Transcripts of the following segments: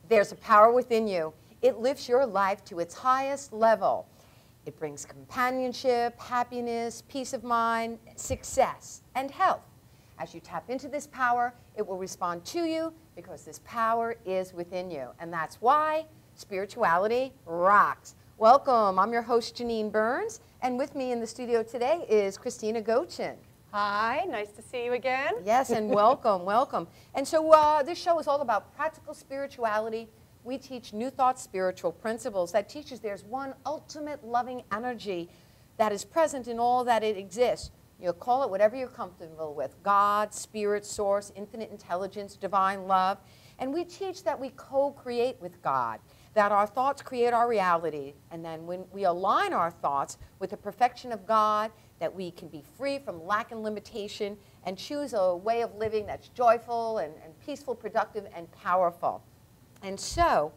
There's a power within you. It lifts your life to its highest level. It brings companionship, happiness, peace of mind, success, and health. As you tap into this power, it will respond to you because this power is within you. And that's why spirituality rocks. Welcome. I'm your host, Janine Burns. And with me in the studio today is Christina Gochin. Hi, nice to see you again. Yes, and welcome, welcome. And so this show is all about practical spirituality. We teach New Thought spiritual principles that teaches there's one ultimate loving energy that is present in all that it exists. You'll call it whatever you're comfortable with, God, spirit, source, infinite intelligence, divine love. And we teach that we co-create with God, that our thoughts create our reality. And then when we align our thoughts with the perfection of God, that we can be free from lack and limitation and choose a way of living that's joyful and peaceful, productive, and powerful. And so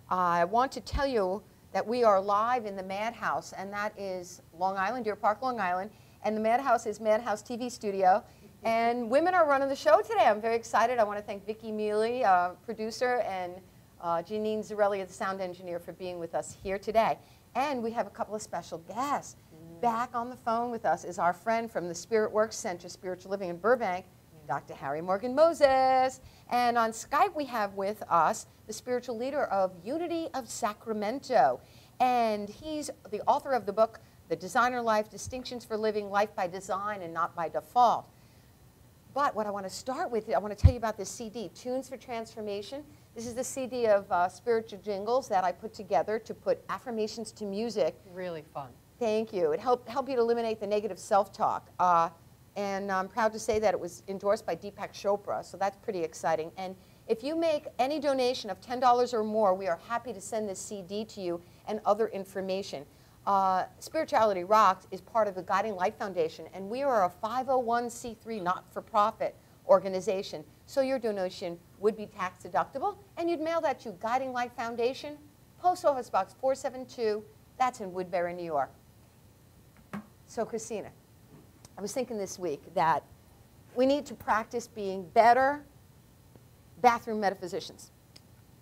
I want to tell you that we are live in the Madhouse, and that is Long Island, Deer Park, Long Island. And the Madhouse is Madhouse TV Studio. And women are running the show today. I'm very excited. I want to thank Vicki Mealy, producer, and Janine Zarelli, the sound engineer, for being with us here today. And we have a couple of special guests. Back on the phone with us is our friend from the Spirit Works Center, Spiritual Living in Burbank, Dr.Harry Morgan-Moses. And on Skype we have with us the spiritual leader of Unity of Sacramento. And he's the author of the book, The Designer Life, Distinctions for Living Life by Design and Not by Default. But what I want to start with, I want to tell you about this CD, Tunes for Transformation. This is the CD of spiritual jingles that I put together to put affirmations to music. Really fun. Thank you. It helped you to eliminate the negative self-talk. And I'm proud to say that it was endorsed by Deepak Chopra, so that's pretty exciting. And if you make any donation of $10 or more, we are happy to send this CD to you and other information. Spirituality Rocks is part of the Guiding Light Foundation, and we are a 501c3 not-for-profit organization. So your donation would be tax deductible, and you'd mail that to Guiding Light Foundation, Post Office Box 472, that's in Woodbury, New York. So Christina, I was thinking this week that we need to practice being better bathroom metaphysicians.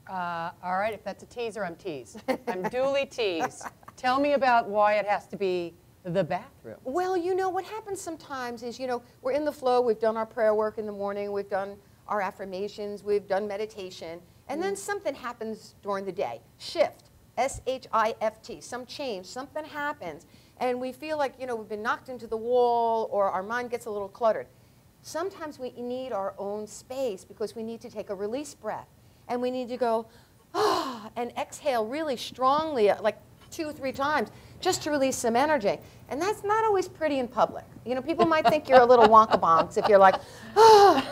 All right, if that's a teaser, I'm teased. I'm duly teased. Tell me about why it has to be the bathroom. Well, you know, what happens sometimes is, you know, we're in the flow, we've done our prayer work in the morning, we've done our affirmations, we've done meditation, and then something happens during the day. Shift, S-H-I-F-T, some change, something happens. And we feel like, you know, we've been knocked into the wall or our mind gets a little cluttered. Sometimes we need our own space because we need to take a release breath. And we need to go, ah, and exhale really strongly, like 2 or 3 times, just to release some energy. And that's not always pretty in public. You know, people might think you're a little wonka-bonks if you're like, ah.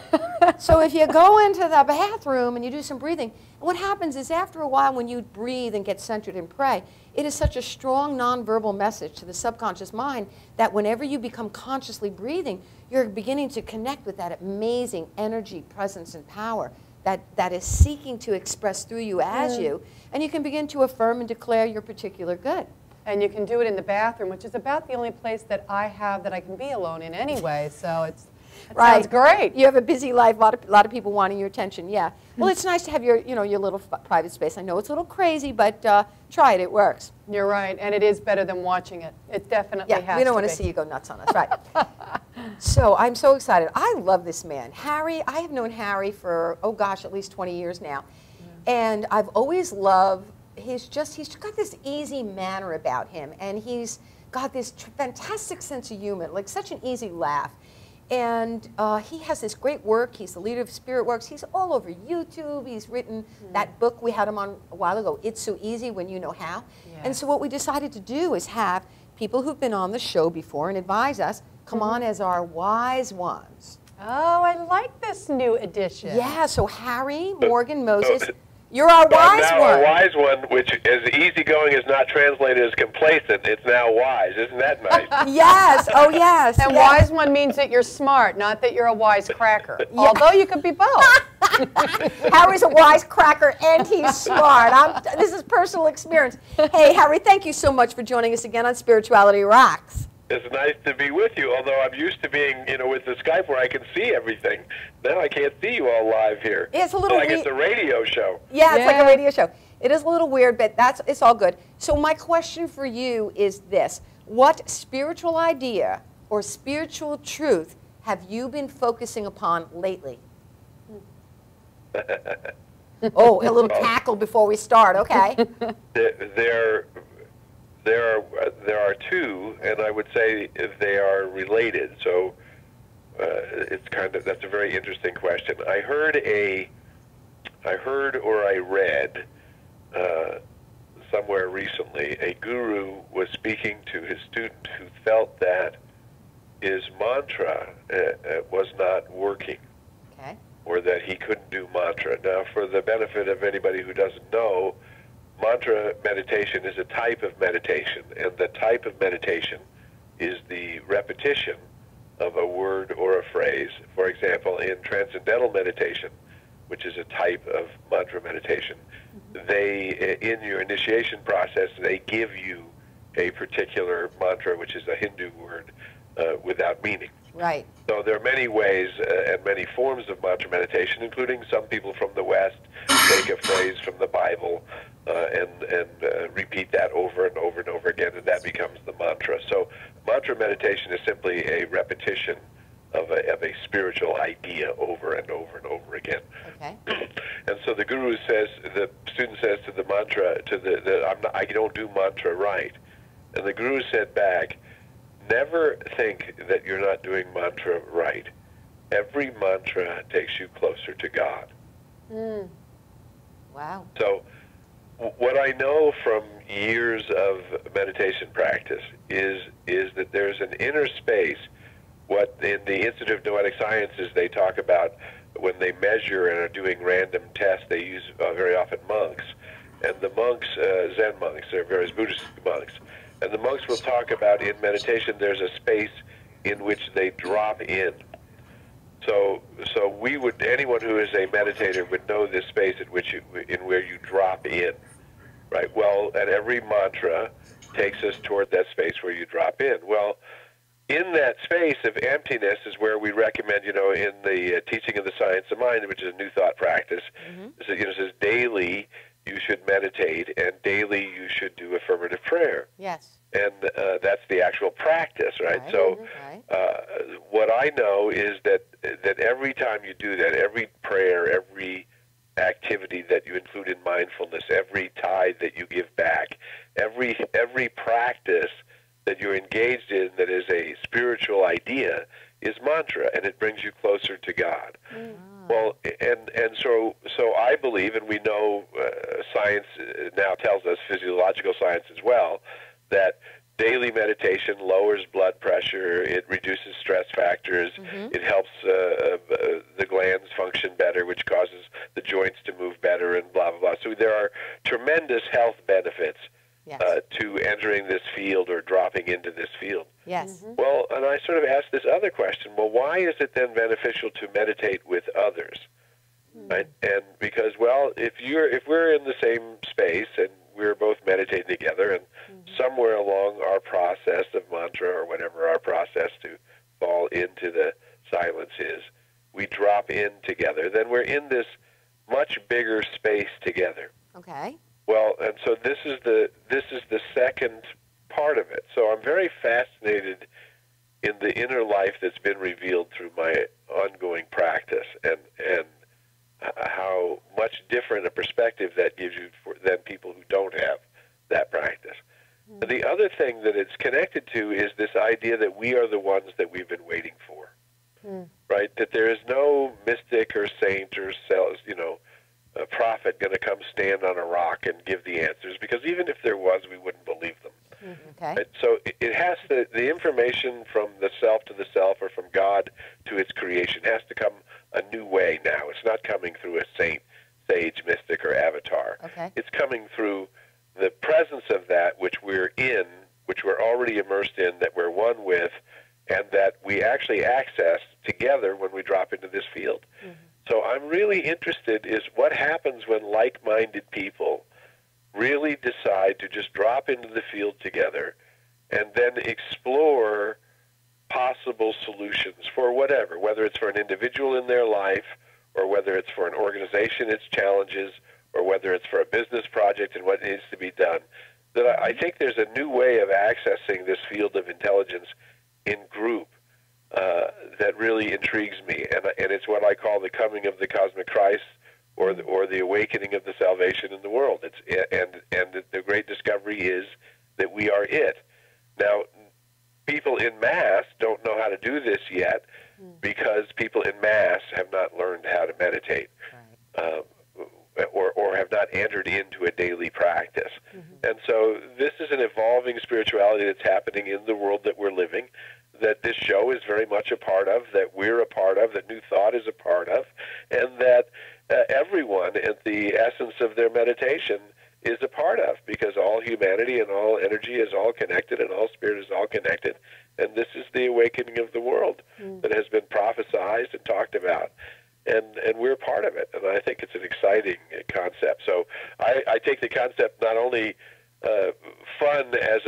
So if you go into the bathroom and you do some breathing, what happens is after a while when you breathe and get centered and pray, it is such a strong nonverbal message to the subconscious mind that whenever you become consciously breathing, you're beginning to connect with that amazing energy, presence, and power that is seeking to express through you as you, and you can begin to affirm and declare your particular good. And you can do it in the bathroom, which is about the only place that I have that I can be alone in anyway, so it sounds great. You have a busy life, a lot of people wanting your attention, yeah. Well, it's nice to have your, you know, your little private space. I know it's a little crazy, but try it, it works. You're right, and it is better than watching it. It definitely has to be. Yeah, we don't want to see you go nuts on us, right. So I'm so excited. I love this man. Harry, I have known Harry for, oh gosh, at least 20 years now. And I've always loved, he's got this easy manner about him. And he's got this fantastic sense of humor, like such an easy laugh. And he has this great work. He's the leader of Spirit Works. He's all over YouTube. He's written that book we had him on a while ago, It's So Easy When You Know How. Yeah. And so what we decided to do is have people who've been on the show before and advise us come on as our wise ones. Oh, I like this new addition. Yeah, so Harry Morgan-Moses, you're our wise one. Now a wise one, which is easygoing, is not translated as complacent. It's now wise. Isn't that nice? Yes. Oh, yes. And yes. wise one means that you're smart, not that you're a wise cracker. Yeah. Although you could be both. Harry's a wise cracker and he's smart. This is personal experience. Hey, Harry, thank you so much for joining us again on Spirituality Rocks. It's nice to be with you, although I'm used to being, with the Skype where I can see everything. Now I can't see you all live here. It's a little like it's a radio show. Yeah, it's like a radio show. It is a little weird, but it's all good. So my question for you is this. What spiritual idea or spiritual truth have you been focusing upon lately? Oh, a little cackle before we start. Okay. There are two, and I would say they are related. So that's a very interesting question. I heard or I read somewhere recently a guru was speaking to his student who felt that his mantra was not working. Okay. Or that he couldn't do mantra. Now, for the benefit of anybody who doesn't know, mantra meditation is a type of meditation, and the type of meditation is the repetition of a word or a phrase. For example, in transcendental meditation, which is a type of mantra meditation, in your initiation process, they give you a particular mantra, which is a Hindu word, without meaning. Right. So there are many ways and many forms of mantra meditation, including some people from the West take a phrase from the Bible and repeat that over and over and over again, and that becomes the mantra. So mantra meditation is simply a repetition of a spiritual idea over and over and over again. Okay. And so the student says to the mantra, I don't do mantra right. And the guru said back, never think that you're not doing mantra right. Every mantra takes you closer to God. Wow. So what I know from years of meditation practice is that there's an inner space, what in the Institute of Noetic Sciences they talk about when they measure and are doing random tests, they use very often monks. And the monks, Zen monks, there are various Buddhist monks, and the monks will talk about in meditation there's a space in which they drop in. So anyone who is a meditator would know this space in where you drop in, right? Well, and every mantra takes us toward that space where you drop in. Well, in that space of emptiness is where we recommend, in the teaching of the science of mind, which is a new thought practice, it says daily you should meditate and daily you should do affirmative prayer. Yes. And that's the actual practice, right? So what I know is that every time you do that, every prayer, every activity that you include in mindfulness, every tithe that you give back, every practice that you're engaged in that is a spiritual idea is mantra, and it brings you closer to God. Well, and so I believe, and we know science now tells us, physiological science as well, that daily meditation lowers blood pressure, it reduces stress factors, it helps the glands function better, which causes the joints to move better, and blah, blah, blah. So there are tremendous health benefits to entering this field or dropping into this field. Yes. Well, and I sort of asked this other question, well, why is it then beneficial to meditate with others? Right? And because, well, if we're in the same space and we're both meditating together, and somewhere along our process of mantra or whatever our process to fall into the silence is, we drop in together, then we're in this much bigger space together. Okay. Well, and so this is the second part of it. So I'm very fascinated in the inner life that's been revealed through my ongoing practice, and how much different a perspective that gives you than people who don't have that practice. And the other thing that it's connected to is this idea that we are the ones that we've been waiting for, right? That there is no mystic or saint or a prophet going to come stand on a rock and give the answers, because even if there was, we wouldn't believe them. Okay. Right? So it has the information from the self to the self, or from God to its creation, has to come a new way now. It's not coming through a saint, sage, mystic, or avatar. Okay. It's coming through the presence of that which we're in, which we're already immersed in, that we're one with, and that we actually access together when we drop into this field. So I'm really interested is what happens when like-minded people really decide to just drop into the field together and then explore whatever, whether it's for an individual in their life or whether it's for an organization, its challenges, or whether it's for a business project and what needs to be done, that I think there's a new way of accessing this field of intelligence in group that really intrigues me, and it's what I call the coming of the cosmic Christ, or the awakening of the salvation in the world. And the great discovery is that we are it. Now, people in mass don't know how to do this yet because people in mass have not learned how to meditate. Right. Or have not entered into a daily practice. And so this is an evolving spirituality that's happening in the world that we're living, that this show is very much a part of, that we're a part of, that New Thought is a part of, and that everyone at the essence of their meditation is a part of, because all humanity and all energy is all connected and all spirit is all connected. And this is the awakening of the world that has been prophesized and talked about. And we're part of it, and I think it's an exciting concept. So I take the concept not only fun as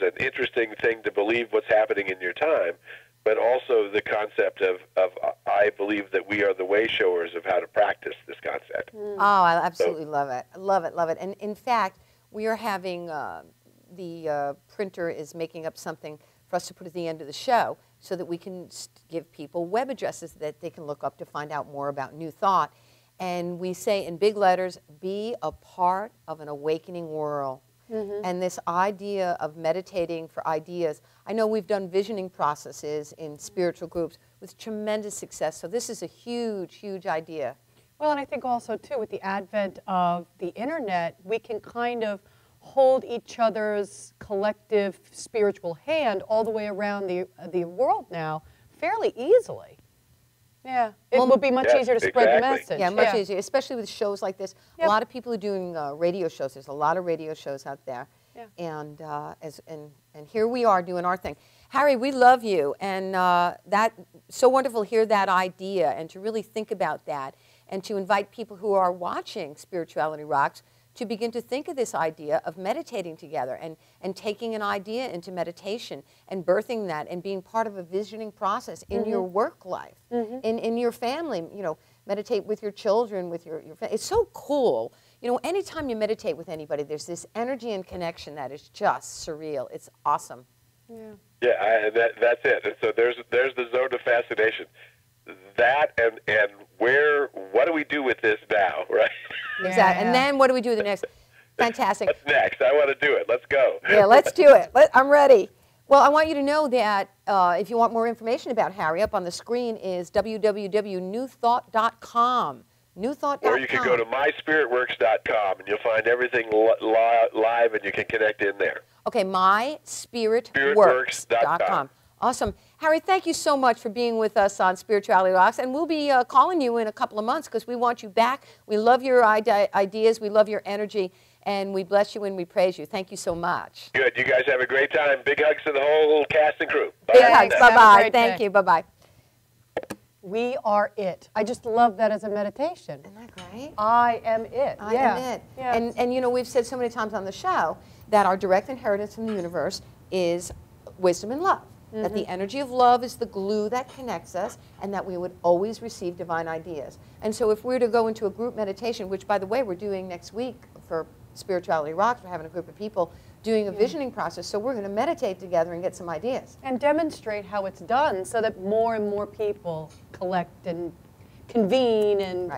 an interesting thing to believe what's happening in your time, but also the concept of I believe that we are the way showers of how to practice this concept. Oh, I absolutely love it. Love it, love it. And in fact, we are having, the printer is making up something for us to put at the end of the show so that we can give people web addresses that they can look up to find out more about New Thought. And we say in big letters, be a part of an awakening world. And this idea of meditating for ideas, I know we've done visioning processes in spiritual groups with tremendous success, so this is a huge, huge idea. Well, and I think also, too, with the advent of the internet, we can kind of hold each other's collective spiritual hand all the way around the world now fairly easily. Yeah, it will be much easier to spread the message. Yeah, much easier, especially with shows like this. Yep. A lot of people are doing radio shows. There's a lot of radio shows out there. Yeah. And here we are doing our thing. Harry, we love you, and that so wonderful to hear that idea and to really think about that and to invite people who are watching Spirituality Rocks to begin to think of this idea of meditating together and taking an idea into meditation and birthing that and being part of a visioning process in your work life, in your family, you know, meditate with your children, with your family. It's so cool. You know, anytime you meditate with anybody, there's this energy and connection that is just surreal. It's awesome. Yeah, that's it. And so there's the zone of fascination. That and what do we do with this now, right? Exactly. And then what do we do the next? Fantastic. What's next? I want to do it. Let's go. Yeah, let's do it. I'm ready. Well, I want you to know that if you want more information about Harry, up on the screen is www.newthought.com. Newthought.com. Or you can go to myspiritworks.com and you'll find everything live and you can connect in there. Okay, myspiritworks.com. Awesome. Harry, thank you so much for being with us on Spirituality Rocks, and we'll be calling you in a couple of months because we want you back. We love your ideas, we love your energy, and we bless you and we praise you. Thank you so much. Good. You guys have a great time. Big hugs to the whole cast and crew. Big hugs. Bye-bye. Thank you. Bye-bye. We are it. I just love that as a meditation. Isn't that great? I am it. I am it. Yeah. And you know, we've said so many times on the show that our direct inheritance from the universe is wisdom and love. That the energy of love is the glue that connects us, and that we would always receive divine ideas. And so if we're to go into a group meditation, which, by the way, we're doing next week for Spirituality Rocks, we're having a group of people doing a visioning process, so we're going to meditate together and get some ideas. And demonstrate how it's done so that more and more people collect and convene and,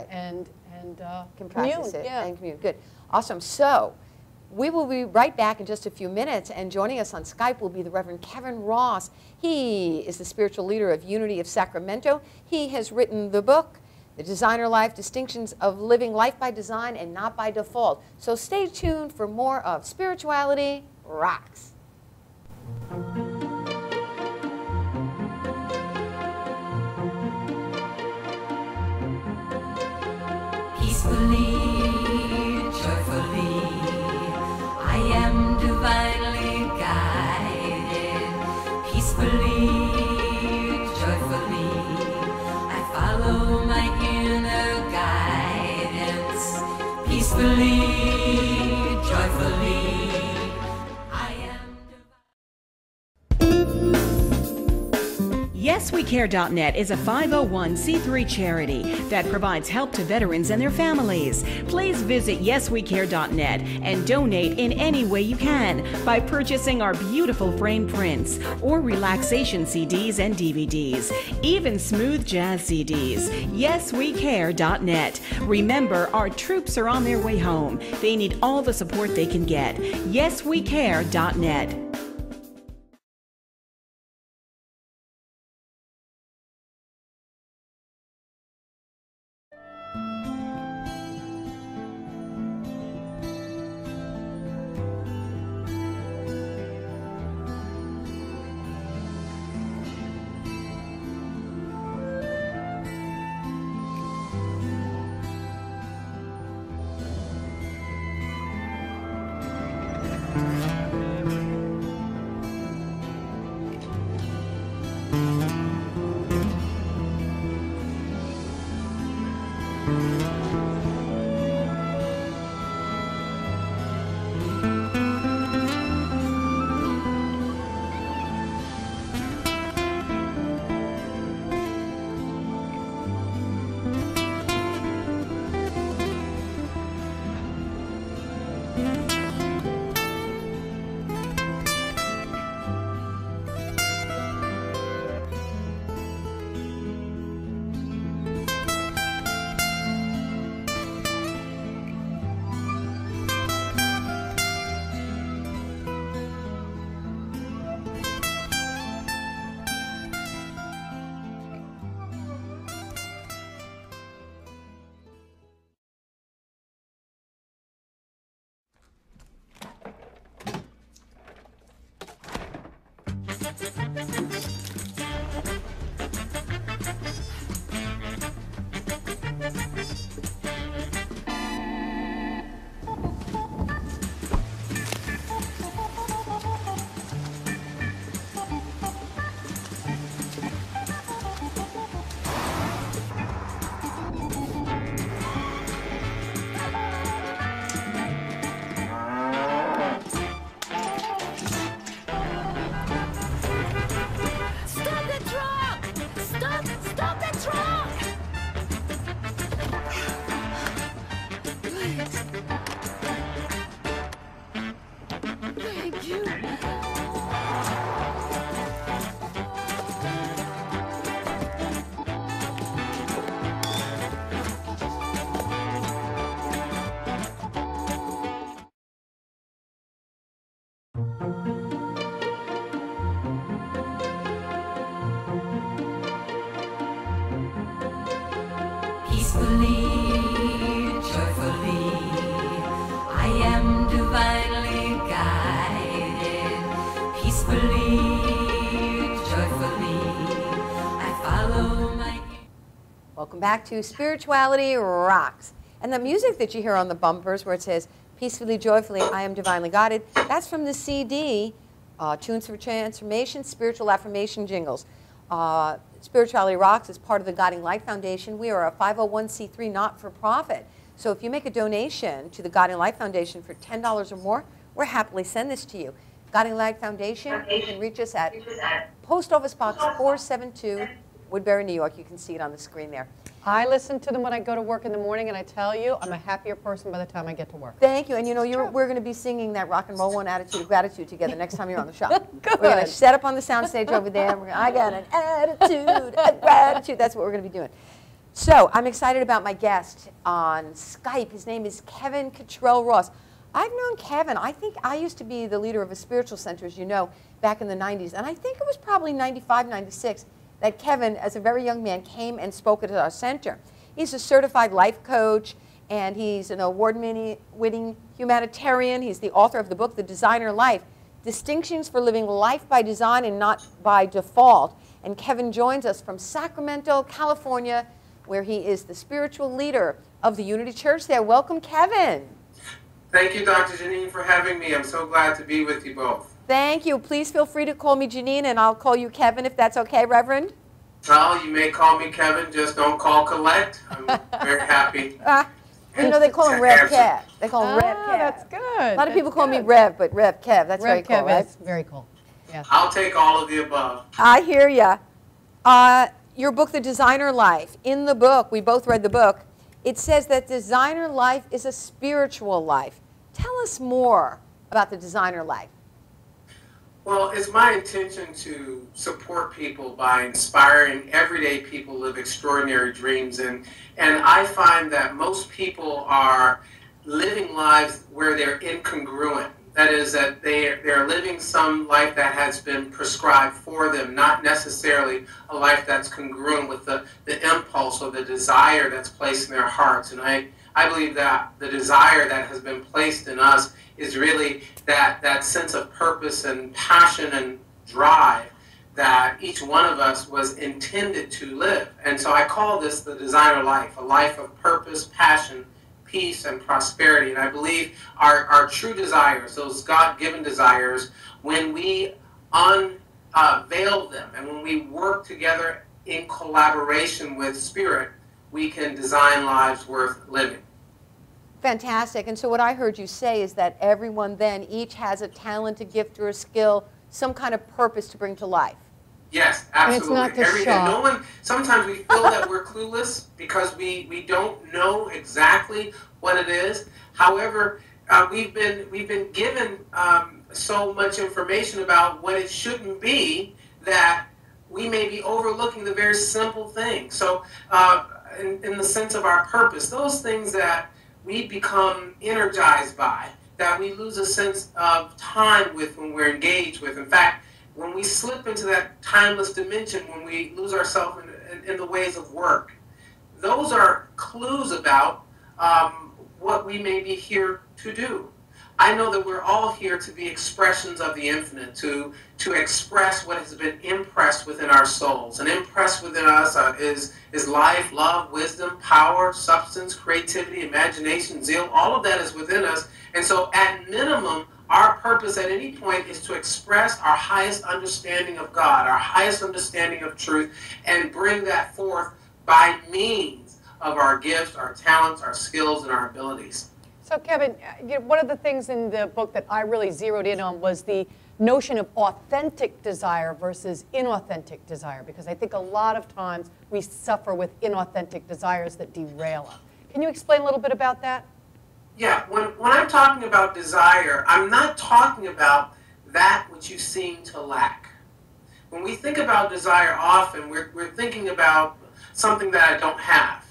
can practice it and commune. Good. Awesome. So we will be right back in just a few minutes, and joining us on Skype will be the Reverend Kevin Ross. He is the spiritual leader of Unity of Sacramento. He has written the book, The Designer Life, Distinctions of Living Life by Design and Not by Default. So stay tuned for more of Spirituality Rocks. Peacefully, joyfully, I am divinely guided. Peacefully, joyfully, I follow my inner guidance. Peacefully, joyfully, I am divine. YesWeCare.net is a 501c3 charity that provides help to veterans and their families. Please visit YesWeCare.net and donate in any way you can by purchasing our beautiful frame prints or relaxation CDs and DVDs, even smooth jazz CDs. YesWeCare.net. Remember, our troops are on their way home. They need all the support they can get. YesWeCare.net. Peacefully, joyfully, I am divinely guided. Peacefully, joyfully, I follow my... Welcome back to Spirituality Rocks. And the music that you hear on the bumpers where it says, peacefully, joyfully, I am divinely guided, that's from the CD, Tunes for Transformation, Spiritual Affirmation Jingles. Spirituality Rocks is part of the Guiding Light Foundation. We are a 501c3 not-for-profit. So if you make a donation to the Guiding Light Foundation for $10 or more, we'll happily send this to you. Guiding Light Foundation, you can reach us at Post Office Box 472, Woodbury, New York. You can see it on the screen there. I listen to them when I go to work in the morning, and I tell you, I'm a happier person by the time I get to work. Thank you. And you know, we're going to be singing that rock and roll one, Attitude of Gratitude, together next time you're on the show. Good. We're going to set up on the soundstage over there. I got an attitude of gratitude. That's what we're going to be doing. So I'm excited about my guest on Skype. His name is Kevin Cottrell Ross. I've known Kevin. I think I used to be the leader of a spiritual center, as you know, back in the 90s. And I think it was probably 95, 96. That Kevin, as a very young man, came and spoke at our center. He's a certified life coach, and he's an award-winning humanitarian. He's the author of the book, The Designer Life, Distinctions for Living Life by Design and Not by Default. And Kevin joins us from Sacramento, California, where he is the spiritual leader of the Unity Church there. Welcome, Kevin. Thank you, Dr. Janine, for having me. I'm so glad to be with you both. Thank you. Please feel free to call me Janine, and I'll call you Kevin if that's okay, Reverend. Well, you may call me Kevin, just don't call Colette. I'm very happy. You know, they call him Rev Kev. They call him Rev Kev. That's good. A lot of people call me Rev, but Rev Kev, that's very cool, right? Is very cool. Yeah. I'll take all of the above. I hear ya. Your book, The Designer Life, in the book, we both read the book, it says that designer life is a spiritual life. Tell us more about the designer life. Well, it's my intention to support people by inspiring everyday people to live extraordinary dreams. And I find that most people are living lives where they're incongruent. That is, that they're living some life that has been prescribed for them, not necessarily a life that's congruent with the impulse or the desire that's placed in their hearts. And I believe that the desire that has been placed in us is really that sense of purpose and passion and drive that each one of us was intended to live. And so I call this the designer life, a life of purpose, passion, peace, and prosperity. And I believe our true desires, those God-given desires, when we unveil them and when we work together in collaboration with Spirit, we can design lives worth living. Fantastic. And so what I heard you say is that everyone then each has a talent, a gift, or a skill, some kind of purpose to bring to life. Yes, absolutely. And it's not to shock. No one. Sometimes we feel that we're clueless because we don't know exactly what it is. However, we've been given so much information about what it shouldn't be that we may be overlooking the very simple things. So, in the sense of our purpose, those things that we become energized by, that we lose a sense of time with when we're engaged with. In fact, when we slip into that timeless dimension, when we lose ourselves in the ways of work, those are clues about what we may be here to do. I know that we're all here to be expressions of the infinite, to express what has been impressed within our souls. And impressed within us is life, love, wisdom, power, substance, creativity, imagination, zeal. All of that is within us. And so at minimum, our purpose at any point is to express our highest understanding of God, our highest understanding of truth, and bring that forth by means of our gifts, our talents, our skills, and our abilities. So Kevin, one of the things in the book that I really zeroed in on was the notion of authentic desire versus inauthentic desire, because I think a lot of times we suffer with inauthentic desires that derail us. Can you explain a little bit about that? Yeah, when I'm talking about desire, I'm not talking about that which you seem to lack. When we think about desire, often we're thinking about something that I don't have.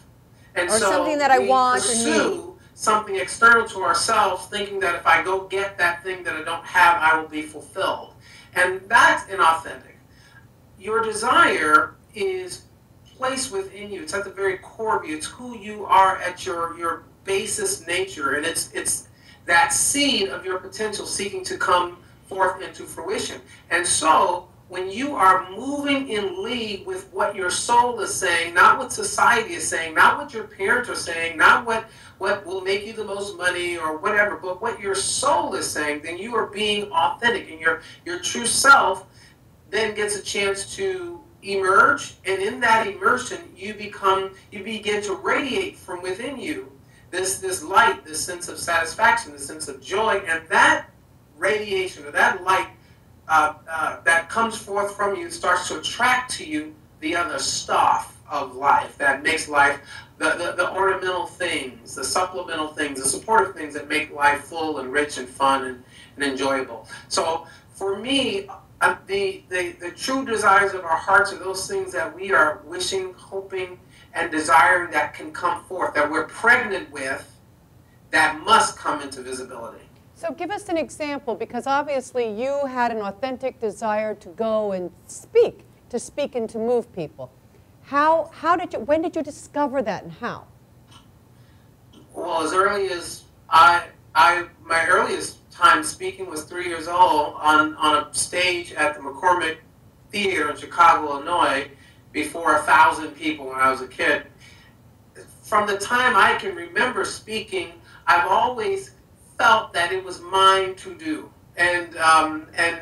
And or so something that I want or need. Something external to ourselves, thinking that if I go get that thing that I don't have, I will be fulfilled. And that's inauthentic. Your desire is placed within you. It's at the very core of you. It's who you are at your basis nature. And it's that seed of your potential seeking to come forth into fruition. And so when you are moving in league with what your soul is saying, not what society is saying, not what your parents are saying, not what will make you the most money or whatever, but what your soul is saying, then you are being authentic, and your true self then gets a chance to emerge, and in that immersion you begin to radiate from within you this light, this sense of satisfaction, this sense of joy, and that radiation or that light that comes forth from you starts to attract to you the other stuff of life that makes life, the ornamental things, the supplemental things, the supportive things that make life full and rich and fun and enjoyable. So for me, the true desires of our hearts are those things that we are wishing, hoping, and desiring that can come forth, that we're pregnant with, that must come into visibility. So give us an example, because obviously you had an authentic desire to go and speak and to move people. When did you discover that, and how? Well, as early as my earliest time speaking was 3 years old on a stage at the McCormick Theater in Chicago, Illinois, before 1,000 people when I was a kid. From the time I can remember speaking, I've always felt that it was mine to do. And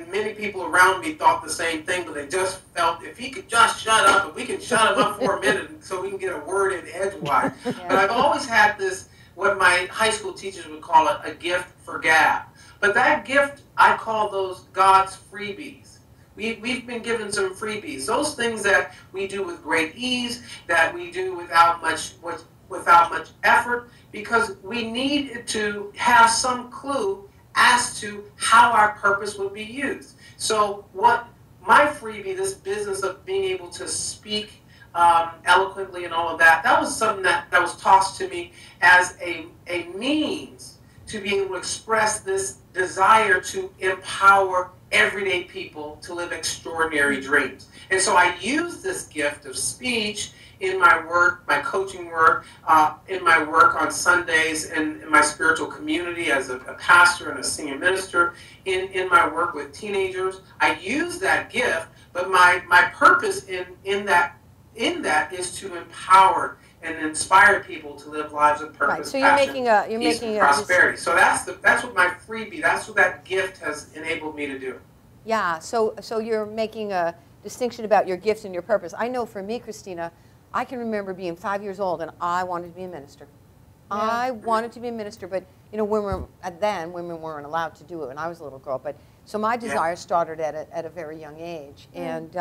many people around me thought the same thing, but they just felt if he could just shut up, if we can shut him up for a minute so we can get a word in edgewise. Yeah. But I've always had this, what my high school teachers would call it, a gift for gab. But that gift, I call those God's freebies. We've been given some freebies. Those things that we do with great ease, that we do without much effort, because we need to have some clue as to how our purpose would be used. So what my freebie, this business of being able to speak eloquently and all of that, that was something that was tossed to me as a means to be able to express this desire to empower everyday people to live extraordinary dreams. And so I use this gift of speech in my work, my coaching work, in my work on Sundays, and in my spiritual community as a pastor and a senior minister, in my work with teenagers. I use that gift, but my purpose in that is to empower and inspire people to live lives of purpose, Right. So passion, you're peace, making and prosperity. So that's what my freebie, that's what that gift has enabled me to do. Yeah. So you're making a distinction about your gifts and your purpose. I know for me, Christina, I can remember being 5 years old and I wanted to be a minister. Yeah. I wanted to be a minister, but you know, women weren't allowed to do it when I was a little girl. But so my desire started at a very young age, and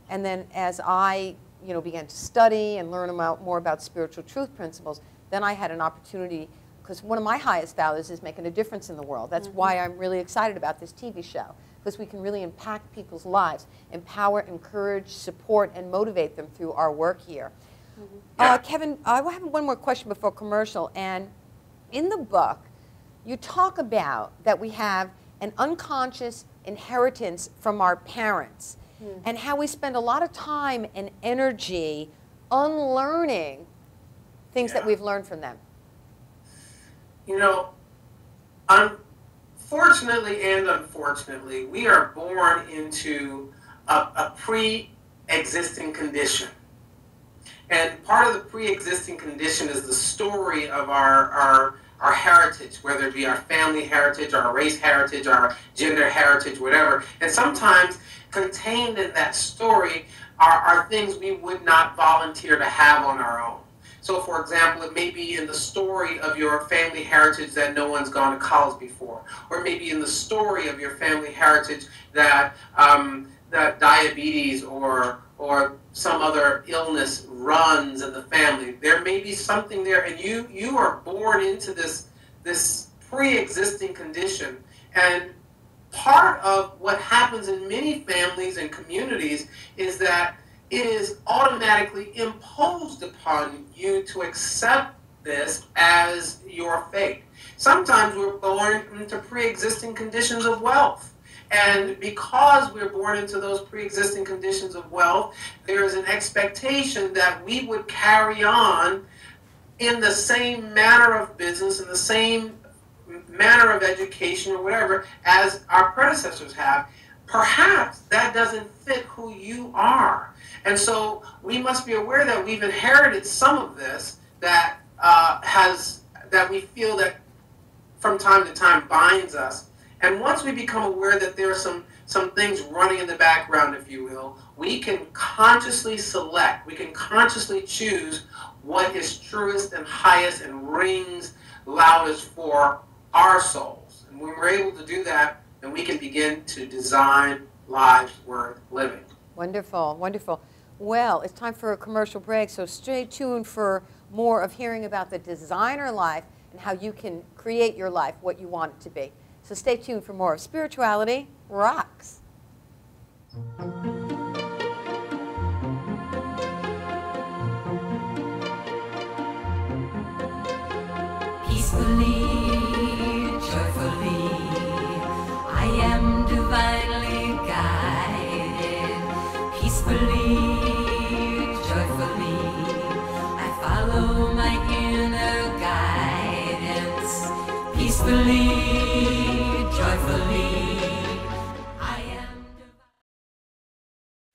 then as I began to study and learn more about spiritual truth principles, then I had an opportunity, because one of my highest values is making a difference in the world. That's why I'm really excited about this TV show, because we can really impact people's lives, empower, encourage, support, and motivate them through our work here. Kevin, I have one more question before commercial. And in the book, you talk about that we have an unconscious inheritance from our parents, and how we spend a lot of time and energy unlearning things that we've learned from them. You know, unfortunately and unfortunately, we are born into a pre-existing condition. And part of the pre-existing condition is the story of our heritage, whether it be our family heritage, our race heritage, our gender heritage, whatever. And sometimes contained in that story are things we would not volunteer to have on our own. So, for example, it may be in the story of your family heritage that no one's gone to college before, or maybe in the story of your family heritage that that diabetes or some other illness runs in the family. There may be something there, and you are born into this pre-existing condition. And part of what happens in many families and communities is that it is automatically imposed upon you to accept this as your fate. Sometimes we're born into pre-existing conditions of wealth. And because we're born into those pre-existing conditions of wealth, there is an expectation that we would carry on in the same manner of business, in the same manner of education or whatever as our predecessors have. Perhaps that doesn't fit who you are. And so we must be aware that we've inherited some of this that we feel that from time to time binds us. And once we become aware that there are some things running in the background, if you will, we can consciously select, we can consciously choose what is truest and highest and rings loudest for our souls. And when we're able to do that, then we can begin to design lives worth living. Wonderful, wonderful. Well, it's time for a commercial break, so stay tuned for more of hearing about the designer life and how you can create your life what you want it to be. So stay tuned for more of Spirituality Rocks. Peacefully, joyfully, I am divinely guided. Peacefully, joyfully, I follow my inner guidance. Peacefully, joyfully, I am divine.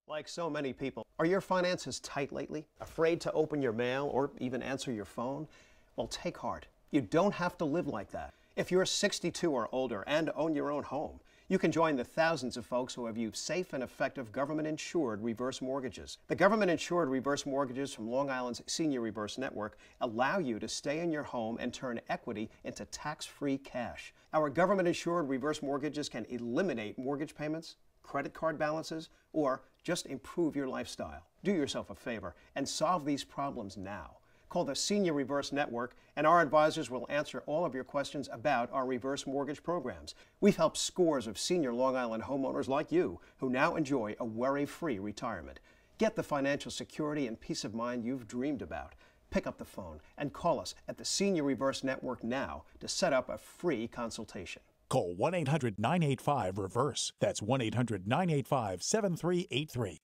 Like so many people, are your finances tight lately? Afraid to open your mail or even answer your phone? Well, take heart. You don't have to live like that. If you're 62 or older and own your own home, you can join the thousands of folks who have used safe and effective government-insured reverse mortgages. The government-insured reverse mortgages from Long Island's Senior Reverse Network allow you to stay in your home and turn equity into tax-free cash. Our government-insured reverse mortgages can eliminate mortgage payments, credit card balances, or just improve your lifestyle? Do yourself a favor and solve these problems now. Call the Senior Reverse Network, and our advisors will answer all of your questions about our reverse mortgage programs. We've helped scores of senior Long Island homeowners like you who now enjoy a worry-free retirement. Get the financial security and peace of mind you've dreamed about. Pick up the phone and call us at the Senior Reverse Network now to set up a free consultation. Call 1-800-985-REVERSE. That's 1-800-985-7383.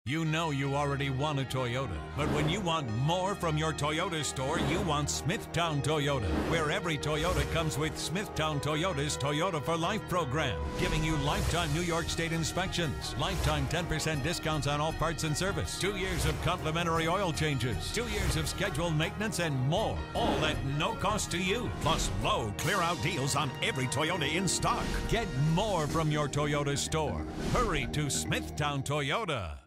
You know you already want a Toyota, but when you want more from your Toyota store, you want Smithtown Toyota, where every Toyota comes with Smithtown Toyota's Toyota for Life program, giving you lifetime New York State inspections, lifetime 10% discounts on all parts and service, 2 years of complimentary oil changes, 2 years of scheduled maintenance, and more, all at no cost to you, plus low clear-out deals on every Toyota in stock. Get more from your Toyota store. Hurry to Smithtown Toyota.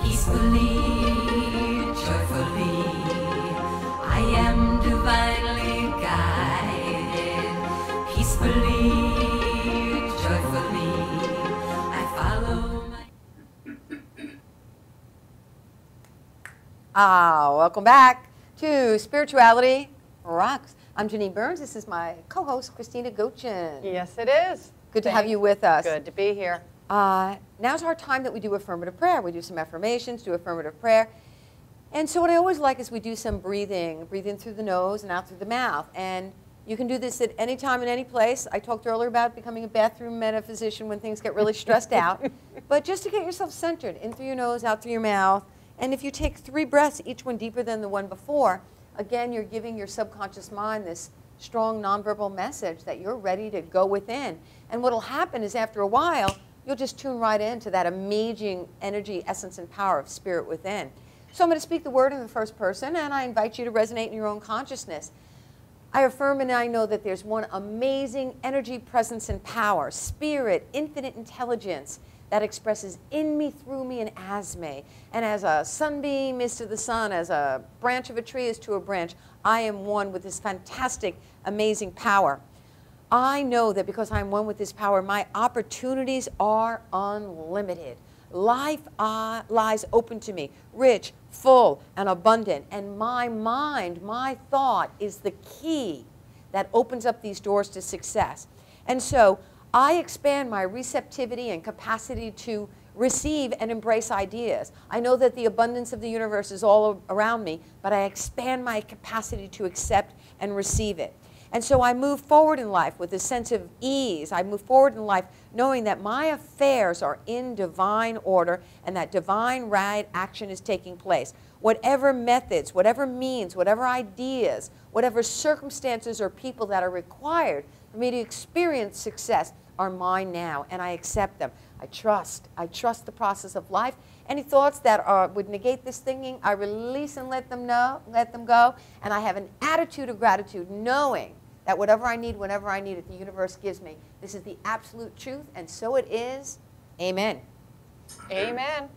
Peacefully, joyfully, I am divinely guided. Peacefully, joyfully, I follow my... Welcome back to Spirituality Rocks. I'm Janine Burns. This is my co-host, Christina Gochin. Yes, it is. Good to have you with us. Good to be here. Now's our time that we do affirmative prayer. We do some affirmations, do affirmative prayer. And so what I always like is we do some breathing. Breathe in through the nose and out through the mouth. And you can do this at any time and any place. I talked earlier about becoming a bathroom metaphysician when things get really stressed out. But just to get yourself centered, in through your nose, out through your mouth. And if you take 3 breaths, each one deeper than the one before, again, you're giving your subconscious mind this strong nonverbal message that you're ready to go within. And what'll happen is after a while, you'll just tune right into that amazing energy, essence, and power of spirit within. So I'm going to speak the word in the first person, and I invite you to resonate in your own consciousness. I affirm and I know that there's one amazing energy, presence, and power, spirit, infinite intelligence that expresses in me, through me, and as me. And as a sunbeam is to the sun, as a branch of a tree is to a branch, I am one with this fantastic, amazing power. I know that because I'm one with this power, my opportunities are unlimited. Life lies open to me, rich, full, and abundant. And my mind, my thought is the key that opens up these doors to success. And so I expand my receptivity and capacity to receive and embrace ideas. I know that the abundance of the universe is all around me, but I expand my capacity to accept and receive it. And so I move forward in life with a sense of ease. I move forward in life knowing that my affairs are in divine order and that divine right action is taking place. Whatever methods, whatever means, whatever ideas, whatever circumstances or people that are required for me to experience success are mine now, and I accept them. I trust the process of life. Any thoughts that would negate this thinking, I release and let them go. And I have an attitude of gratitude, knowing that whatever I need, whenever I need it, the universe gives me. This is the absolute truth, and so it is. Amen. Amen.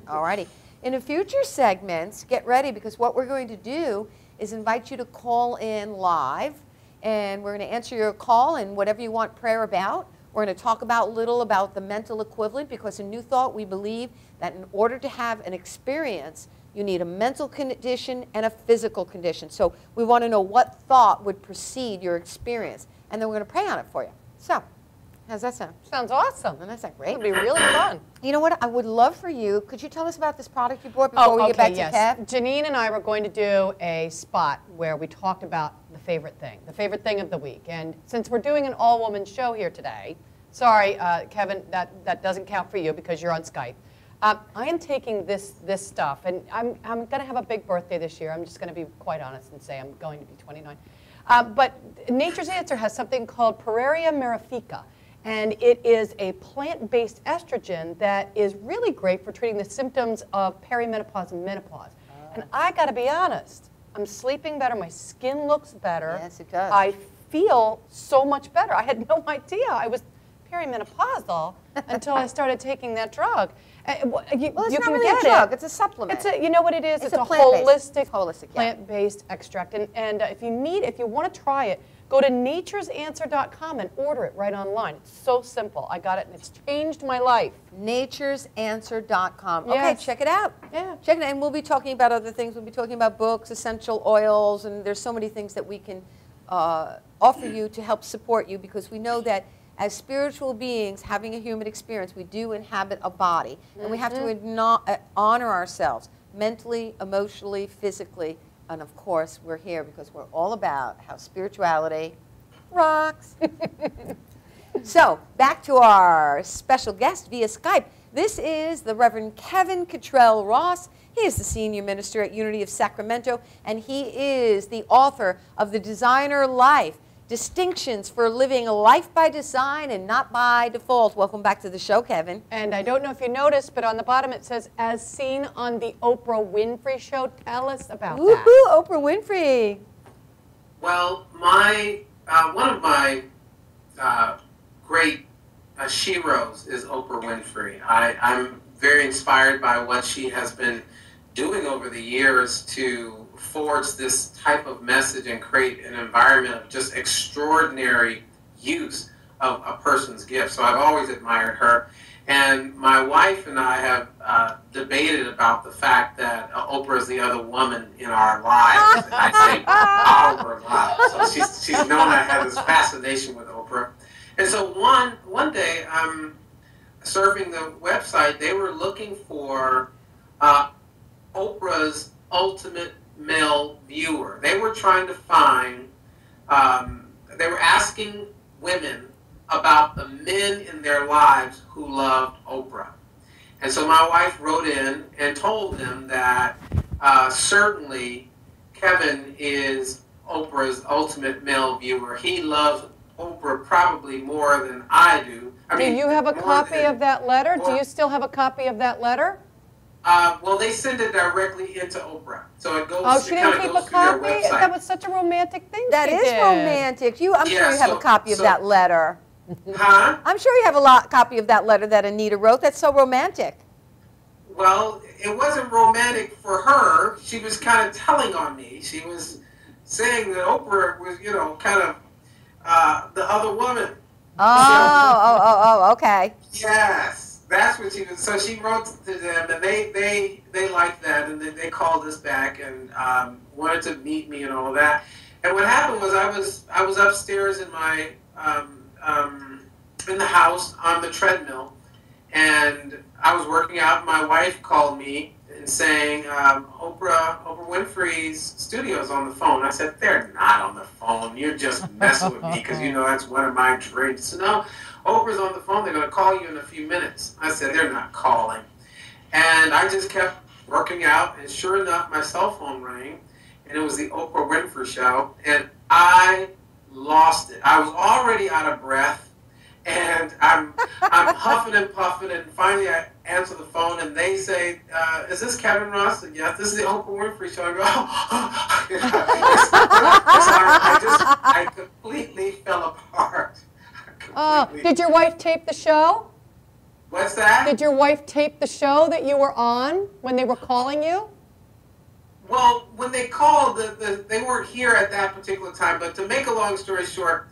All righty. In the future segments, get ready, because what we're going to do is invite you to call in live, and we're going to answer your call and whatever you want prayer about. We're going to talk about little about the mental equivalent, because in New Thought we believe that in order to have an experience, you need a mental condition and a physical condition. So we want to know what thought would precede your experience, and then we're going to pray on it for you. So, how's that sound? Sounds awesome. Doesn't that sound great? It'll be really fun. You know what? I would love for you. Could you tell us about this product you bought before we get back to Kev? Janine and I were going to do a spot where we talked about the favorite thing of the week. And since we're doing an all-woman show here today, sorry, Kevin, that doesn't count for you because you're on Skype. I am taking this stuff, and I'm going to have a big birthday this year. I'm just going to be quite honest and say I'm going to be 29. But Nature's Answer has something called Pueraria mirifica, and it is a plant-based estrogen that is really great for treating the symptoms of perimenopause and menopause. And I got to be honest, I'm sleeping better. My skin looks better. Yes, it does. I feel so much better. I had no idea I was perimenopausal until I started taking that drug. Well, it's not really a drug. It's a supplement. You know what it is? It's a plant-based. holistic plant-based extract. And if you want to try it, go to naturesanswer.com and order it right online. It's so simple. I got it, and it's changed my life. Naturesanswer.com. Yes. Okay, check it out. Yeah. Check it out. And we'll be talking about other things. We'll be talking about books, essential oils, and there's so many things that we can offer you to help support you, because we know that as spiritual beings having a human experience, we do inhabit a body, and we have to honor ourselves mentally, emotionally, physically, and of course we're here because we're all about how spirituality rocks. So back to our special guest via Skype. This is the Reverend Kevin Cottrell Ross. He is the senior minister at Unity of Sacramento, and he is the author of The Designer Life, Distinctions for Living a Life by Design and Not by Default. Welcome back to the show, Kevin. And I don't know if you noticed, but on the bottom it says, as seen on the Oprah Winfrey Show. Tell us about that. Woohoo, Oprah Winfrey. Well, one of my great sheroes is Oprah Winfrey. I'm very inspired by what she has been doing over the years to forge this type of message and create an environment of just extraordinary use of a person's gift. So I've always admired her. And my wife and I have debated about the fact that Oprah is the other woman in our lives. And I say our lives. So she's known I have this fascination with Oprah. And so one day I'm surfing the website. They were looking for Oprah's ultimate male viewer. They were trying to find, they were asking women about the men in their lives who loved Oprah. And so my wife wrote in and told them that certainly Kevin is Oprah's ultimate male viewer. He loves Oprah probably more than I do. Do you have a copy of that letter? Do you still have a copy of that letter? Well, they send it directly into Oprah, so it goes. Oh, she didn't keep a copy? That was such a romantic thing. That is romantic. I'm sure you have a copy of that letter. Huh? I'm sure you have a copy of that letter that Anita wrote. That's so romantic. Well, it wasn't romantic for her. She was kind of telling on me. She was saying that Oprah was, kind of the other woman. Oh, okay. Yes. That's what she was. So she wrote to them, and they liked that, and then they called us back and wanted to meet me and all that. And what happened was I was upstairs in my in the house on the treadmill, and I was working out. My wife called me and saying Oprah Winfrey's studio's on the phone. I said, they're not on the phone. You're just messing with me because that's one of my traits. So no. Oprah's on the phone. They're going to call you in a few minutes. I said, they're not calling. And I just kept working out, and sure enough, my cell phone rang, and it was the Oprah Winfrey Show, and I lost it. I was already out of breath, And I'm huffing and puffing, and finally I answer the phone, and they say, "Is this Kevin Ross?" And yes, this is the Oprah Winfrey Show. I go, I completely fell apart. Did your wife tape the show? What's that? Did your wife tape the show that you were on when they were calling you? Well, when they called, they weren't here at that particular time. But to make a long story short,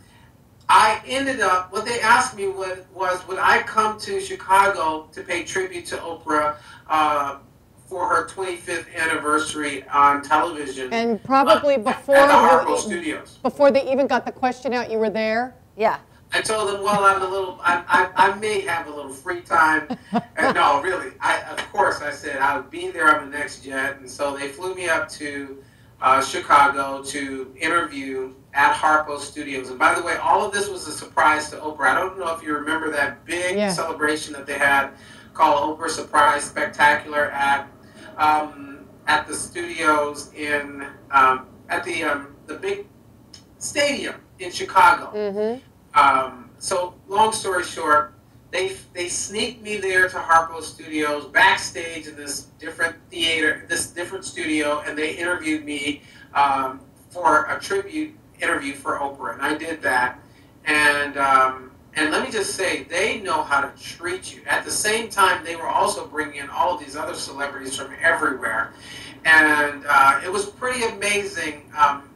I ended up, what they asked me was would I come to Chicago to pay tribute to Oprah for her 25th anniversary on television. And probably before at the Harpo Studios. Before they even got the question out, you were there? Yeah. I told them, well, I may have a little free time. And no, really, of course, I said I would be there on the next jet. And so they flew me up to Chicago to interview at Harpo Studios. And by the way, all of this was a surprise to Oprah. I don't know if you remember that big celebration that they had called Oprah Surprise Spectacular at the studios in at the big stadium in Chicago. Mm-hmm. So long story short, they sneaked me there to Harpo Studios backstage in this different theater, this different studio, and they interviewed me for a tribute interview for Oprah, and I did that. And let me just say, they know how to treat you. At the same time, they were also bringing in all of these other celebrities from everywhere, and it was pretty amazing,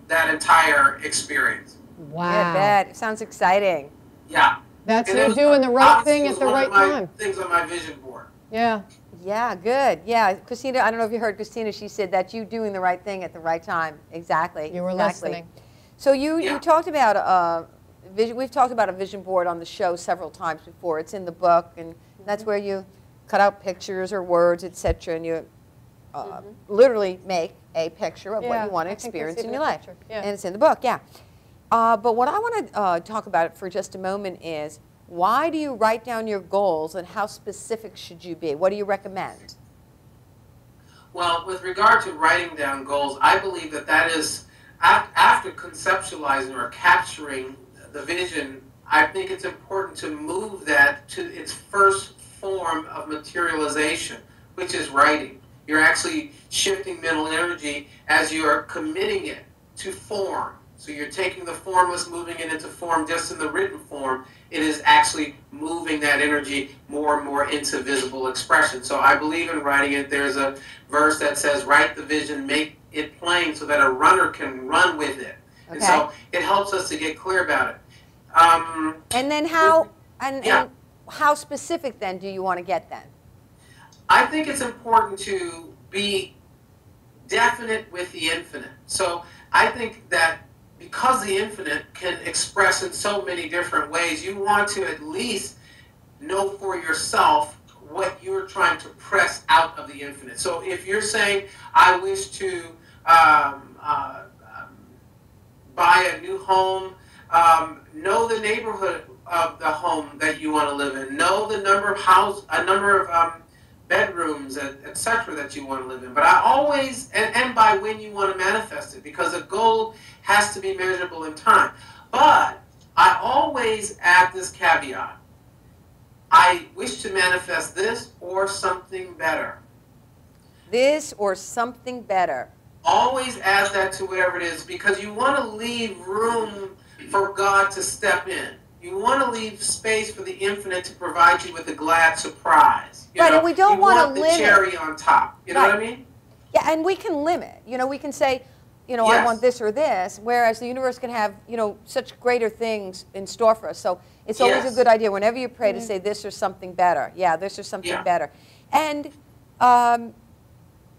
that entire experience. Wow. I bet. It sounds exciting. Yeah. That's you doing the right thing at the right time. One of my things on my vision board. Yeah. Yeah, good. Yeah, Christina, I don't know if you heard Christina, she said that you doing the right thing at the right time. Exactly. You were exactly. listening. So you talked about vision. We've talked about a vision board on the show several times before. It's in the book, and that's where you cut out pictures or words, etc., and you literally make a picture of what you want to experience in your life. Yeah. And it's in the book, yeah. But what I want to talk about for just a moment is, why do you write down your goals, and how specific should you be? What do you recommend? Well, with regard to writing down goals, I believe that is, after conceptualizing or capturing the vision, I think it's important to move that to its first form of materialization, which is writing. You're actually shifting mental energy as you are committing it to form. So you're taking the formless, moving it into form just in the written form. It is actually moving that energy more and more into visible expression. So I believe in writing it. There's a verse that says, write the vision, make it plain so that a runner can run with it. Okay. And so it helps us to get clear about it. And then how, and how specific then do you want to get then? I think it's important to be definite with the infinite. So I think that because the infinite can express in so many different ways, you want to at least know for yourself what you're trying to press out of the infinite. So if you're saying, I wish to buy a new home, know the neighborhood of the home that you want to live in, know the number of bedrooms, etc. that you want to live in. But I always, and by when you want to manifest it, because a goal has to be measurable in time. But I always add this caveat. I wish to manifest this or something better. This or something better. Always add that to whatever it is, because you want to leave room for God to step in. You want to leave space for the infinite to provide you with a glad surprise. Right, and we don't want to limit. The cherry on top. You know what I mean? Yeah, and we can limit. You know, we can say, you know, I want this or this, whereas the universe can have, you know, such greater things in store for us. So it's always a good idea whenever you pray to say this or something better. Yeah, this or something better. And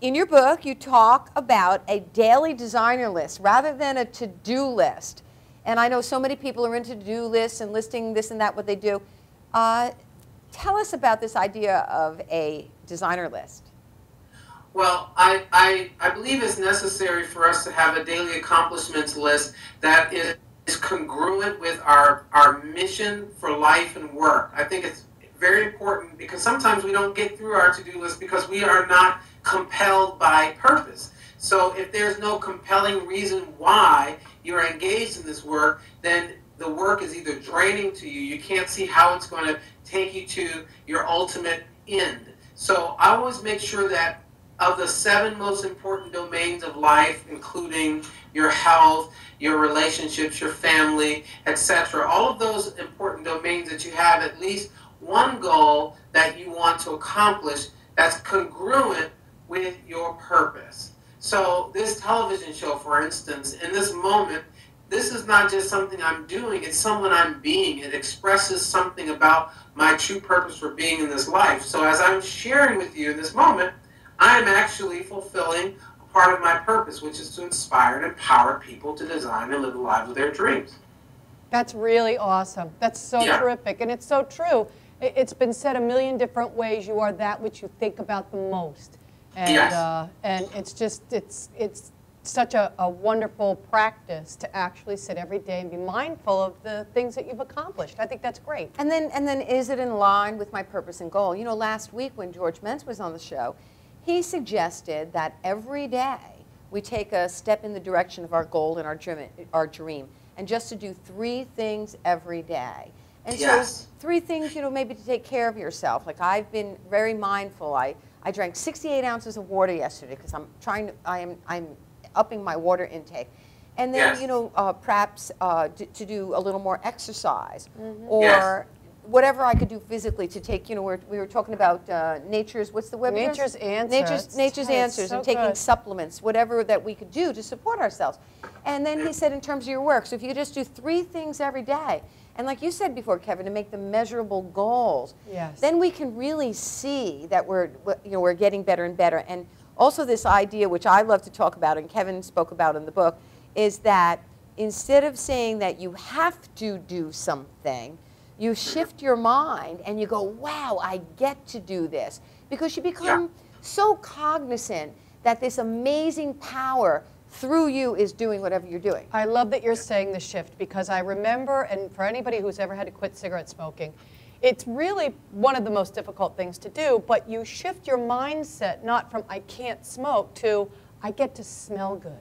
in your book, you talk about a daily designer list rather than a to-do list. And I know so many people are into to-do lists and listing this and that, what they do. Tell us about this idea of a designer list. Well, I believe it's necessary for us to have a daily accomplishments list that is congruent with our mission for life and work. I think it's very important, because sometimes we don't get through our to-do list because we are not compelled by purpose. So if there's no compelling reason why you're engaged in this work, then the work is either draining to you, you can't see how it's going to take you to your ultimate end. So I always make sure that of the 7 most important domains of life, including your health, your relationships, your family, etc., all of those important domains, that you have at least one goal that you want to accomplish that's congruent with your purpose. So this television show, for instance, in this moment, this is not just something I'm doing, it's someone I'm being. It expresses something about my true purpose for being in this life. So as I'm sharing with you in this moment, I'm actually fulfilling a part of my purpose, which is to inspire and empower people to design and live the lives of their dreams. That's really awesome. That's so terrific. And it's so true. It's been said a million different ways. You are that which you think about the most. And, and it's just, it's such a wonderful practice to actually sit every day and be mindful of the things that you've accomplished. I think that's great. And then is it in line with my purpose and goal? You know, last week when George Mentz was on the show, he suggested that every day we take a step in the direction of our goal and our dream, and just to do 3 things every day. And so 3 things, you know, maybe to take care of yourself. Like I've been very mindful. I drank 68 ounces of water yesterday because I'm upping my water intake. And then, you know, perhaps to do a little more exercise, or whatever I could do physically to take, you know, we were talking about nature's, what's the web? Nature's Answers. Nature's Answers, and taking supplements, whatever that we could do to support ourselves. And then he said in terms of your work, so if you just do 3 things every day, and like you said before, Kevin, to make them measurable goals, then we can really see that we're getting better and better. And also this idea, which I love to talk about, and Kevin spoke about in the book, is that instead of saying that you have to do something, you shift your mind and you go, wow, I get to do this. Because you become so cognizant that this amazing power through you is doing whatever you're doing. I love that you're saying the shift, because I remember, and for anybody who's ever had to quit cigarette smoking, it's really one of the most difficult things to do, but you shift your mindset not from I can't smoke to I get to smell good.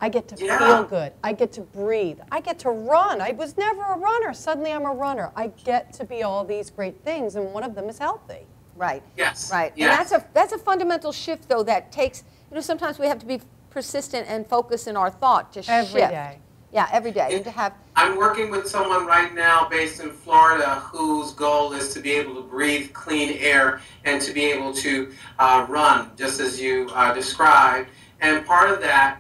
I get to feel good. I get to breathe. I get to run. I was never a runner. Suddenly I'm a runner. I get to be all these great things, and one of them is healthy. Right. Yes. Right. Yes. And that's a fundamental shift, though, that takes, you know, sometimes we have to be persistent and focus in our thought to shift. Every day. Yeah, every day. And to have. I'm working with someone right now based in Florida whose goal is to be able to breathe clean air and to be able to run, just as you described. And part of that,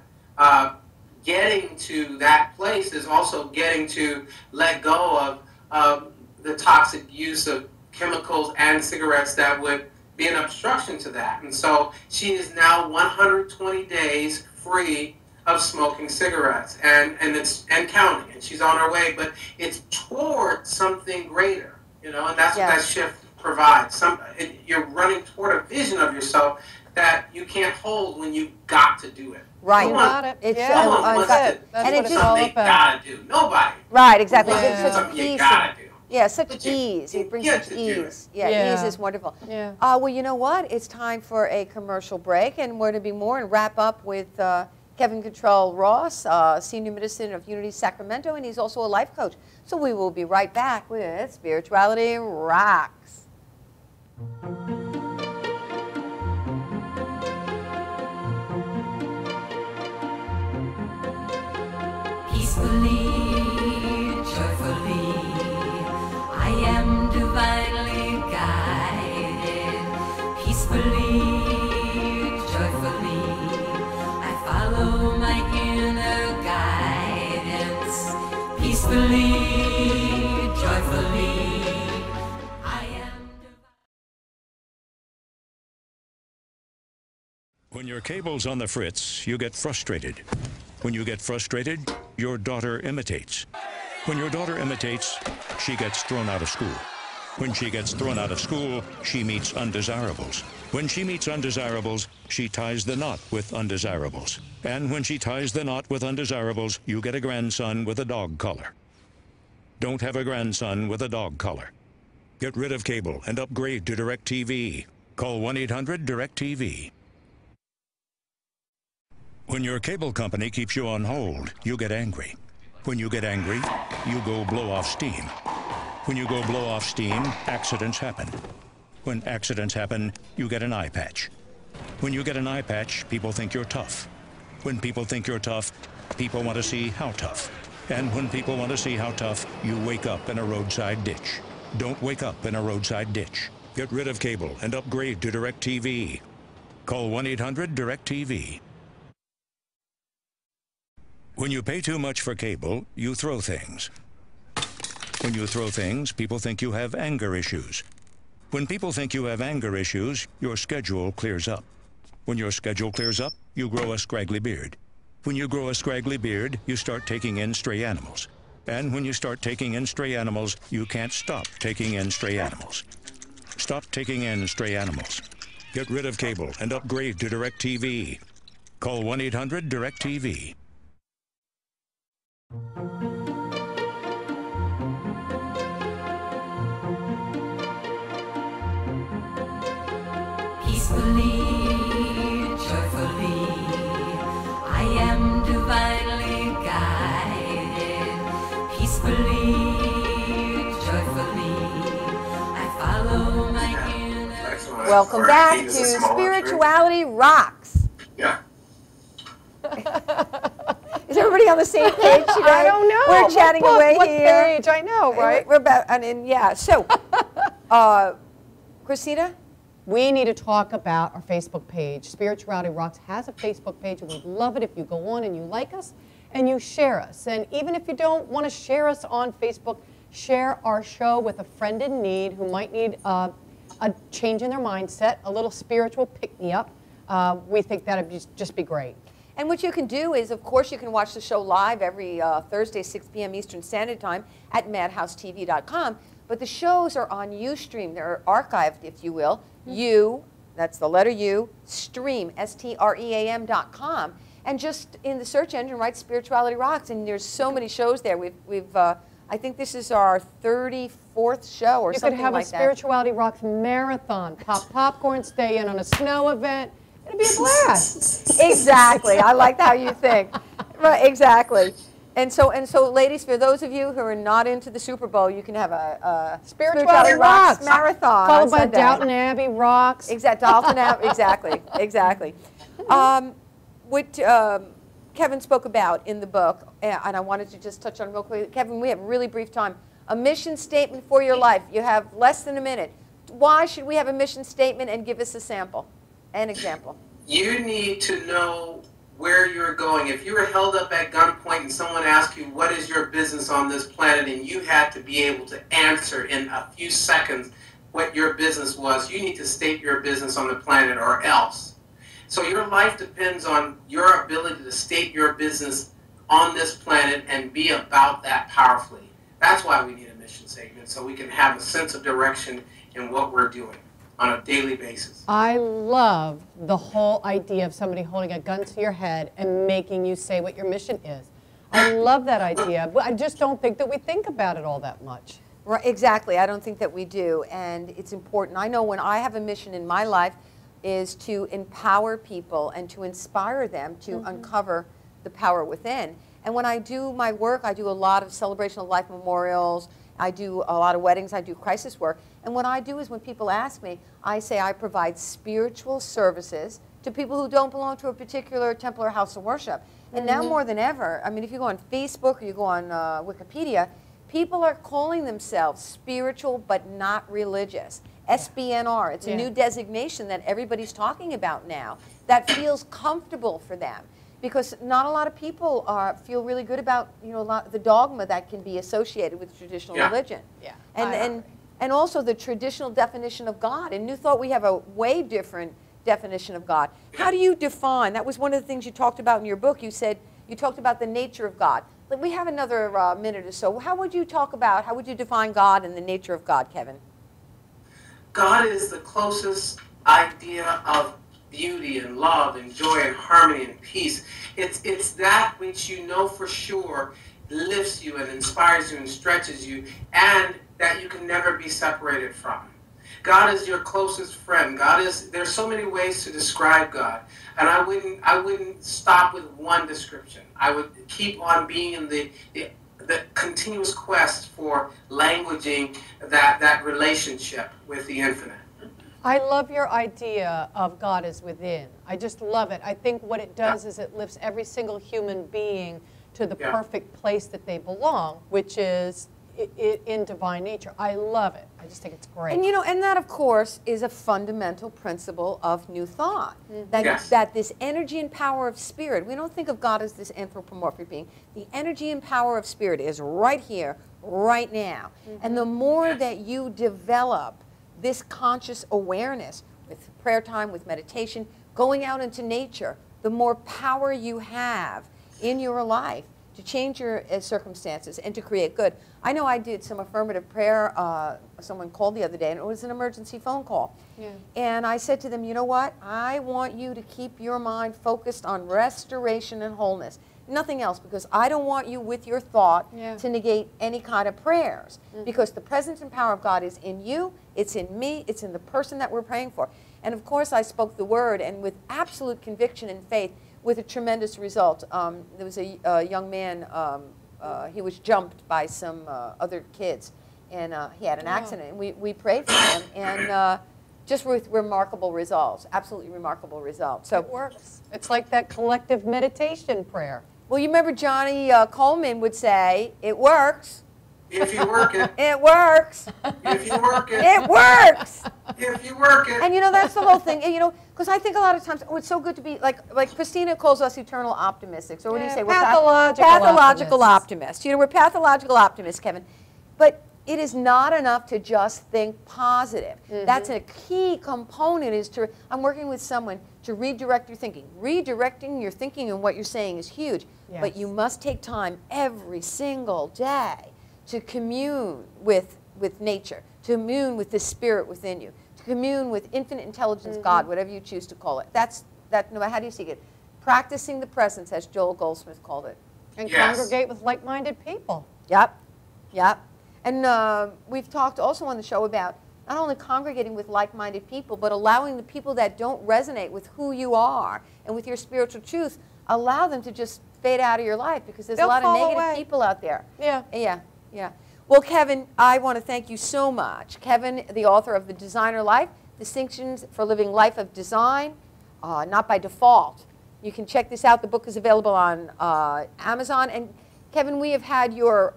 getting to that place is also getting to let go of the toxic use of chemicals and cigarettes that would be an obstruction to that. And so she is now 120 days free of smoking cigarettes and counting. And she's on her way, but it's toward something greater, you know, and that's what that shift provides. You're running toward a vision of yourself that you can't hold when you've got to do it. Right. You got it. It's Someone wants to, That's what it's all something they about. gotta do. Nobody. Right, exactly. It's It's such something you ease. gotta do. Yeah, such But you ease. It brings get such to do ease. Yeah, ease is wonderful. Yeah. Well, you know what? It's time for a commercial break, and we're to be more and wrap up with Kevin Control Ross, Senior Medicine of Unity Sacramento, and he's also a life coach. So we will be right back with Spirituality Rocks. Peacefully, joyfully, I am divinely guided. Peacefully, joyfully, I follow my inner guidance. Peacefully, joyfully, I am divine. When your cable's on the fritz, you get frustrated. When you get frustrated, your daughter imitates. When your daughter imitates, she gets thrown out of school. When she gets thrown out of school, she meets undesirables. When she meets undesirables, she ties the knot with undesirables. And when she ties the knot with undesirables, you get a grandson with a dog collar. Don't have a grandson with a dog collar. Get rid of cable and upgrade to DirecTV. Call 1-800-DirecTV. When your cable company keeps you on hold, you get angry. When you get angry, you go blow off steam. When you go blow off steam, accidents happen. When accidents happen, you get an eye patch. When you get an eye patch, people think you're tough. When people think you're tough, people want to see how tough. And when people want to see how tough, you wake up in a roadside ditch. Don't wake up in a roadside ditch. Get rid of cable and upgrade to DirecTV. Call 1-800-DirecTV. When you pay too much for cable, you throw things. When you throw things, people think you have anger issues. When people think you have anger issues, your schedule clears up. When your schedule clears up, you grow a scraggly beard. When you grow a scraggly beard, you start taking in stray animals. And when you start taking in stray animals, you can't stop taking in stray animals. Stop taking in stray animals. Get rid of cable and upgrade to DirecTV. Call 1-800-DirecTV. Peacefully, joyfully, I am divinely guided. Peacefully, joyfully, I follow my inner. Welcome back to Spirituality Rocks. Yeah. Is everybody on the same page today? I don't know. We're chatting away what here. Page? I know, right? We're about, and yeah. So, Christina? We need to talk about our Facebook page. Spirituality Rocks has a Facebook page, and we'd love it if you go on and you like us and you share us. And even if you don't want to share us on Facebook, share our show with a friend in need who might need a change in their mindset, a little spiritual pick-me-up. We think that would just be great. And what you can do is, of course, you can watch the show live every Thursday, 6 p.m. Eastern Standard Time at madhousetv.com. But the shows are on Ustream. They're archived, if you will. That's the letter U, stream, STREAM.com. And just in the search engine, write Spirituality Rocks. And there's so many shows there. We've I think this is our 34th show or something like that. You could have a Spirituality Rocks marathon. Pop popcorn, stay in on a snow event. It'd be a blast. Exactly. I like how you think. Right, exactly. And so, ladies, for those of you who are not into the Super Bowl, you can have a Spirituality Rocks marathon. Followed by Downton Abbey Rocks. Exactly. Exactly. What Kevin spoke about in the book, and I wanted to just touch on real quick. Kevin, we have a really brief time. A mission statement for your life. You have less than a minute. Why should we have a mission statement, and give us a sample, an example? You need to know where you're going. If you were held up at gunpoint and someone asked you, what is your business on this planet, and you had to be able to answer in a few seconds what your business was, you need to state your business on the planet or else. So your life depends on your ability to state your business on this planet and be about that powerfully. That's why we need a mission statement, so we can have a sense of direction in what we're doing on a daily basis. I love the whole idea of somebody holding a gun to your head and making you say what your mission is. I love that idea, but I just don't think that we think about it all that much. Right, exactly. I don't think that we do, and it's important. I know when I have a mission in my life is to empower people and to inspire them to uncover the power within. And when I do my work, I do a lot of celebration of life memorials, I do a lot of weddings, I do crisis work. And what I do is when people ask me, I say I provide spiritual services to people who don't belong to a particular temple or house of worship. And now more than ever, I mean, if you go on Facebook or you go on Wikipedia, people are calling themselves spiritual but not religious. SBNR, it's a new designation that everybody's talking about now that feels comfortable for them. Because not a lot of people feel really good about, you know, the dogma that can be associated with traditional religion. Yeah. And also the traditional definition of God. In New Thought, we have a way different definition of God. How do you define? That was one of the things you talked about in your book. You said you talked about the nature of God. We have another minute or so. How would you define God and the nature of God, Kevin? God is the closest idea of beauty and love and joy and harmony and peace. It's that which you know for sure lifts you and inspires you and stretches you, and that you can never be separated from. God is your closest friend. There's so many ways to describe God. And I wouldn't stop with one description. I would keep on being in the continuous quest for languaging that relationship with the infinite. I love your idea of God is within. I just love it. I think what it does is it lifts every single human being to the perfect place that they belong, which is in divine nature. I love it. I just think it's great. And and that of course is a fundamental principle of New Thought. That this energy and power of spirit, we don't think of God as this anthropomorphic being. The energy and power of spirit is right here, right now. And the more that you develop this conscious awareness with prayer time, with meditation, going out into nature, the more power you have in your life to change your circumstances and to create good. I know I did some affirmative prayer. Someone called the other day, and it was an emergency phone call. Yeah. And I said to them, you know what? I want you to keep your mind focused on restoration and wholeness. Nothing else, because I don't want you with your thought to negate any kind of prayers. Because the presence and power of God is in you, it's in me, it's in the person that we're praying for. And of course I spoke the word, and with absolute conviction and faith, with a tremendous result. There was a young man, he was jumped by some other kids, and he had an accident. And we prayed for him, and just with remarkable results, absolutely remarkable results. So it works. It's like that collective meditation prayer. Well, you remember Johnny Coleman would say, it works. If you work it. It works. If you work it. It works. If you work it. And that's the whole thing. Because I think a lot of times, it's so good to be, like Christina calls us eternal optimists. Or what do you say? Pathological optimists. We're pathological optimists, Kevin. But it is not enough to just think positive. That's a key component I'm working with someone to redirect your thinking. Redirecting your thinking and what you're saying is huge. Yes. But you must take time every single day to commune with nature, to commune with the spirit within you, to commune with infinite intelligence, God, whatever you choose to call it. No matter how do you see it? Practicing the presence, as Joel Goldsmith called it. And congregate with like-minded people. Yep. And we've talked also on the show about not only congregating with like-minded people, but allowing the people that don't resonate with who you are and with your spiritual truth, allow them to just fade out of your life, because there's a lot of negative people out there. Yeah. Well, Kevin, I want to thank you so much. Kevin, the author of The Designer Life, Distinctions for Living Life of Design, Not by Default. You can check this out. The book is available on Amazon. And Kevin, we have had your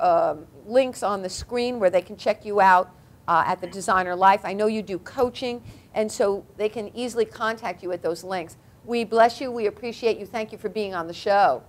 links on the screen where they can check you out at The Designer Life. I know you do coaching, and so they can easily contact you at those links. We bless you. We appreciate you. Thank you for being on the show.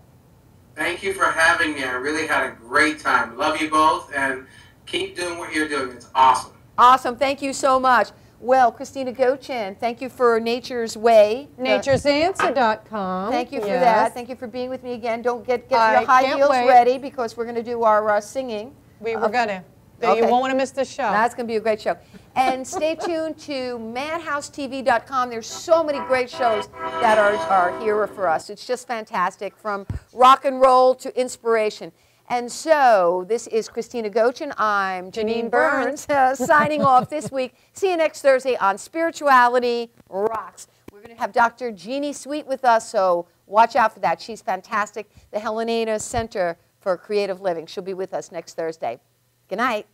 Thank you for having me. I really had a great time. Love you both, and keep doing what you're doing. It's awesome. Awesome. Thank you so much. Well, Christina Gochan, thank you for Nature's Way. Nature'sanswer.com. Thank you for that. Thank you for being with me again. Don't get your high heels ready, because we're going to do our singing. We're going to. Okay. You won't want to miss this show. That's going to be a great show. And stay tuned to madhousetv.com. There's so many great shows that are here for us. It's just fantastic, from rock and roll to inspiration. And so this is Christina Gochan. I'm Janine Burns signing off this week. See you next Thursday on Spirituality Rocks. We're going to have Dr. Jeannie Sweet with us, so watch out for that. She's fantastic. The Helena Center for Creative Living. She'll be with us next Thursday. Good night.